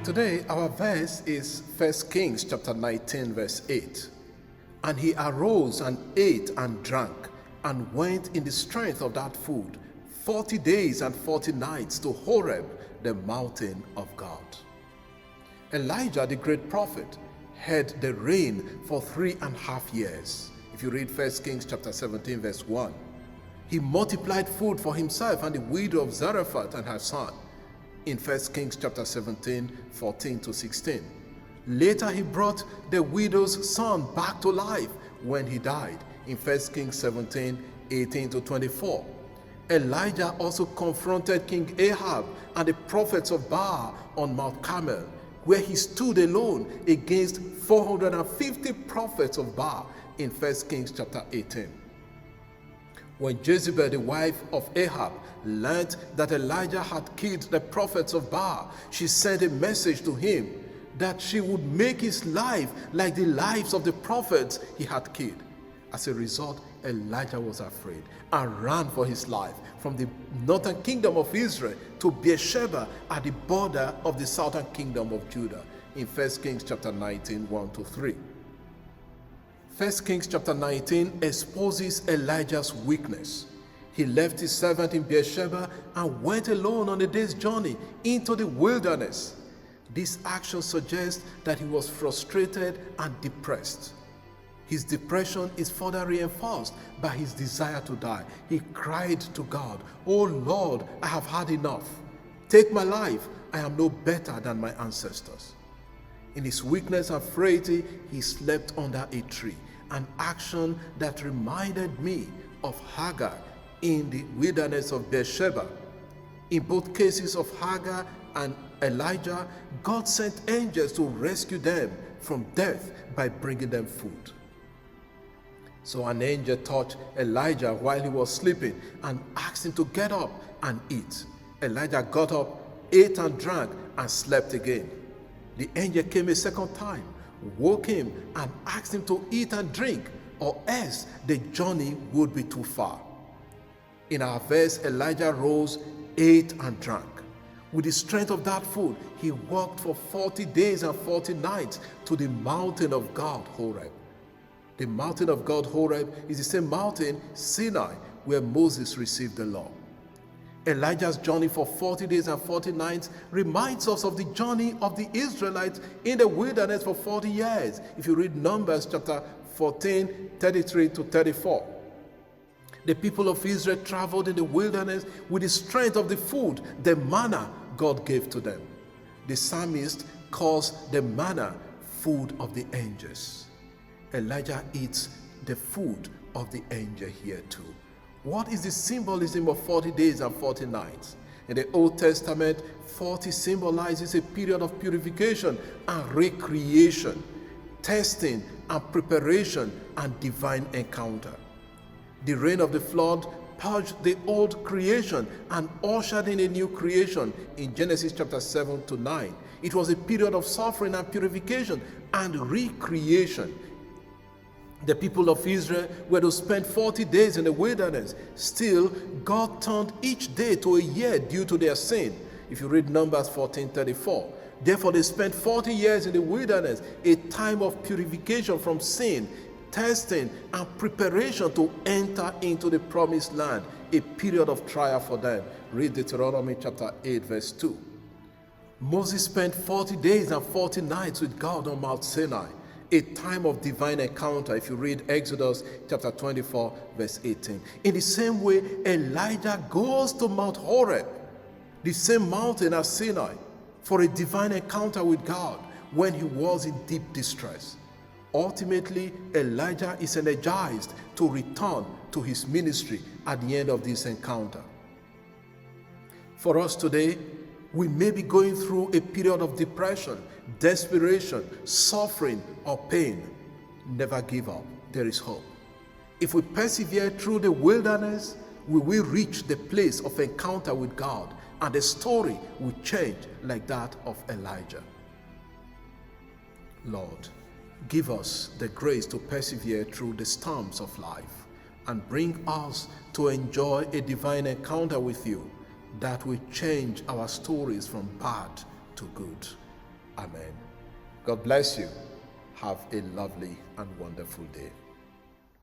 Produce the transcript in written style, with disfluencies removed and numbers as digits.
Today, our verse is 1 Kings chapter 19, verse 8. And he arose and ate and drank and went in the strength of that food 40 days and 40 nights to Horeb, the mountain of God. Elijah, the great prophet, had the rain for 3.5 years. If you read 1 Kings chapter 17, verse 1. He multiplied food for himself and the widow of Zarephath and her son in 1 Kings chapter 17, 14 to 16. Later he brought the widow's son back to life when he died in 1 Kings 17, 18 to 24. Elijah also confronted King Ahab and the prophets of Baal on Mount Carmel, where he stood alone against 450 prophets of Baal in 1 Kings chapter 18. When Jezebel, the wife of Ahab, learned that Elijah had killed the prophets of Baal, she sent a message to him that she would make his life like the lives of the prophets he had killed. As a result, Elijah was afraid and ran for his life from the northern kingdom of Israel to Beersheba at the border of the southern kingdom of Judah in 1 Kings chapter 19, 1 to 3. 1 Kings chapter 19 exposes Elijah's weakness. He left his servant in Beersheba and went alone on a day's journey into the wilderness. This action suggests that he was frustrated and depressed. His depression is further reinforced by his desire to die. He cried to God, "Oh Lord, I have had enough. Take my life. I am no better than my ancestors." In his weakness and frailty, he slept under a tree, an action that reminded me of Hagar in the wilderness of Beersheba. In both cases of Hagar and Elijah, God sent angels to rescue them from death by bringing them food. So an angel touched Elijah while he was sleeping and asked him to get up and eat. Elijah got up, ate and drank, and slept again. The angel came a second time, woke him, and asked him to eat and drink, or else the journey would be too far. In our verse, Elijah rose, ate and drank. With the strength of that food, he walked for 40 days and 40 nights to the mountain of God, Horeb. The mountain of God, Horeb, is the same mountain, Sinai, where Moses received the law. Elijah's journey for 40 days and 40 nights reminds us of the journey of the Israelites in the wilderness for 40 years. If you read Numbers chapter 14, 33 to 34. The people of Israel traveled in the wilderness with the strength of the food, the manna God gave to them. The psalmist calls the manna food of the angels. Elijah eats the food of the angel here too. What is the symbolism of 40 days and 40 nights? In the Old Testament, 40 symbolizes a period of purification and recreation, testing and preparation and divine encounter. The rain of the flood purged the old creation and ushered in a new creation in Genesis chapter 7 to 9. It was a period of suffering and purification and recreation. The people of Israel were to spend 40 days in the wilderness. Still, God turned each day to a year due to their sin. If you read Numbers 14:34. Therefore, they spent 40 years in the wilderness, a time of purification from sin, testing, and preparation to enter into the promised land, a period of trial for them. Read Deuteronomy chapter 8, verse 2. Moses spent 40 days and 40 nights with God on Mount Sinai, a time of divine encounter, if you read Exodus chapter 24, verse 18. In the same way, Elijah goes to Mount Horeb, the same mountain as Sinai, for a divine encounter with God when he was in deep distress. Ultimately, Elijah is energized to return to his ministry at the end of this encounter. For us today, we may be going through a period of depression, desperation, suffering, or pain. Never give up. There is hope. If we persevere through the wilderness, we will reach the place of encounter with God, and the story will change like that of Elijah. Lord, give us the grace to persevere through the storms of life and bring us to enjoy a divine encounter with you that will change our stories from bad to good. Amen. God bless you. Have a lovely and wonderful day.